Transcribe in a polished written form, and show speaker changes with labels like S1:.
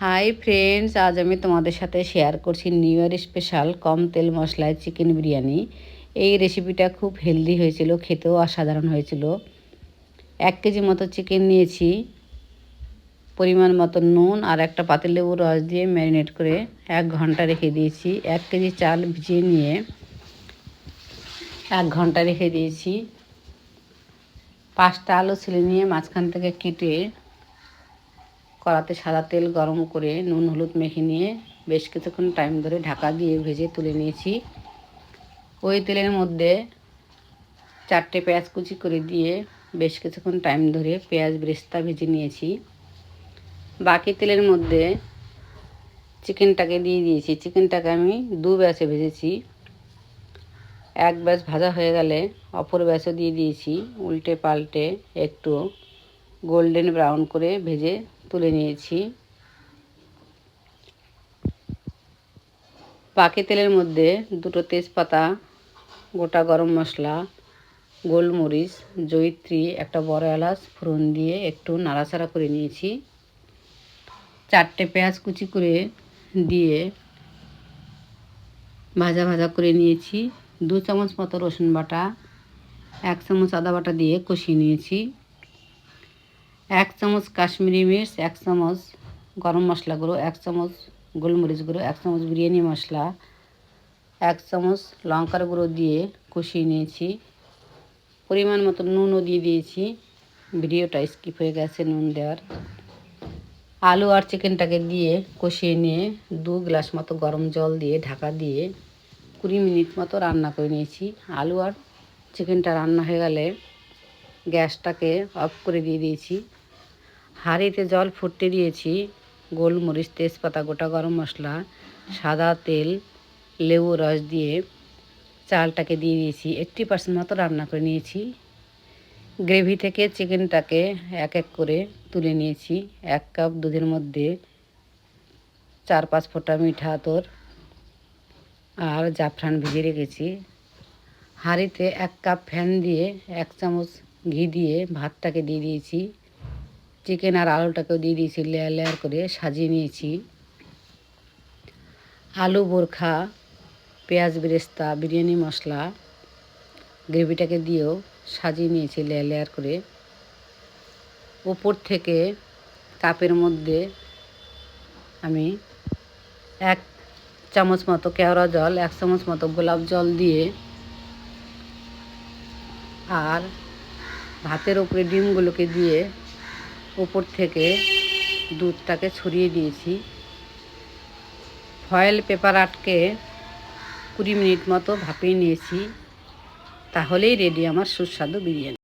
S1: Hi friends, আজ আমি তোমাদের সাথে শেয়ার করছি নিউ ইয়ার স্পেশাল কম তেল মশলায় চিকেন বিরিয়ানি। এই রেসিপিটা খুব হেলদি হয়েছিল, খেতেও অসাধারণ হয়েছিল। 1 কেজি মতো চিকেন নিয়েছি, পরিমাণ মতো নুন আর একটা পাতিলেবুর রস দিয়ে ম্যারিনেট করে 1 ঘন্টা রেখে দিয়েছি। 1 কেজি চাল ভিজিয়ে নিয়ে 1 ঘন্টা রেখে দিয়েছি। 5টা আলু ছিলে নিয়ে মাঝখান থেকে কেটে কড়াতে সাদা তেল গরম করে নুন হলুদ মেখে নিয়ে বেশ কিছুক্ষণ টাইম ধরে ঢাকা দিয়ে ভেজে তুলে নিয়েছি। ওই তেলের মধ্যে 4টে পেঁয়াজ কুচি করে দিয়ে বেশ কিছুক্ষণ টাইম ধরে পেঁয়াজ বেরেস্তা ভেজে নিয়েছি। বাকি তেলের মধ্যে চিকেনটাকে দিয়ে দিয়েছি। চিকেনটাকে আমি 2 ব্যাচে ভেজেছি। 1 ব্যাচ ভাজা হয়ে গেলে অপর ব্যাচও দিয়ে দিয়েছি। উল্টে পাল্টে একটু গোল্ডেন ব্রাউন করে ভেজে তুলে নিয়েছি। বাকি তেলের মধ্যে 2টো তেজপাতা, গোটা গরম মশলা, গোলমরিচ, জয়িত্রী, একটা বড় এলাচ ফোড়ন দিয়ে একটু নাড়াচাড়া করে নিয়েছি। 4টে পেঁয়াজ কুচি করে দিয়ে ভাজা ভাজা করে নিয়েছি। 2 চামচ মতো রসুন বাটা, 1 চামচ আদা বাটা দিয়ে কষিয়ে নিয়েছি। 1 চামচ কাশ্মীরি মির্চ, 1 চামচ গরম মশলা গুঁড়ো, 1 চামচ গোলমরিচ গুঁড়ো, 1 চামচ বিরিয়ানি মশলা, 1 চামচ লঙ্কার গুঁড়ো দিয়ে কষিয়ে নিয়েছি। পরিমাণ মতো নুনও দিয়ে দিয়েছি, ভিডিওটা স্কিপ হয়ে গেছে নুন দেওয়ার। আলু আর চিকেনটাকে দিয়ে কষিয়ে নিয়ে 2 গ্লাস মতো গরম জল দিয়ে ঢাকা দিয়ে 20 মিনিট মতো রান্না করে নিয়েছি। আলু আর চিকেনটা রান্না হয়ে গেলে গ্যাসটাকে অফ করে দিয়ে দিয়েছি। হাঁড়িতে জল ফুটতে দিয়েছি। গোলমরিচ, তেজপাতা, গোটা গরম মশলা, সাদা তেল, লেবু রস দিয়ে চালটাকে দিয়ে দিয়েছি। 80% মতো রান্না করে নিয়েছি। গ্রেভি থেকে চিকেনটাকে এক এক করে তুলে নিয়েছি। 1 কাপ দুধের মধ্যে 4-5 ফোঁটা মিঠা আতর আর জাফরান ভিজিয়ে রেখেছি। হাঁড়িতে 1 কাপ ফ্যান দিয়ে 1 চামচ ঘি দিয়ে ভাতটাকে দিয়ে দিয়েছি। চিকেন আর আলুটাকেও দিয়ে দিয়েছি, লেয়ার লেয়ার করে সাজিয়ে নিয়েছি। আলু বোরখা, পেঁয়াজ বেরেস্তা, বিরিয়ানি মশলা, গ্রেভিটাকে দিয়েও সাজিয়ে নিয়েছি লেয়ার লেয়ার করে। উপর থেকে কাপের মধ্যে আমি 1 চামচ মতো কেওড়া জল, 1 চামচ মতো গোলাপ জল দিয়ে আর ভাতের উপরে ডিমগুলোকে দিয়ে উপর থেকে দুধটাকে ছড়িয়ে দিয়েছি। ফয়েল পেপার আটকে 20 মিনিট মতো ভাপিয়ে নিয়েছি। তাহলেই রেডি আমার সুস্বাদু বিরিয়ানি।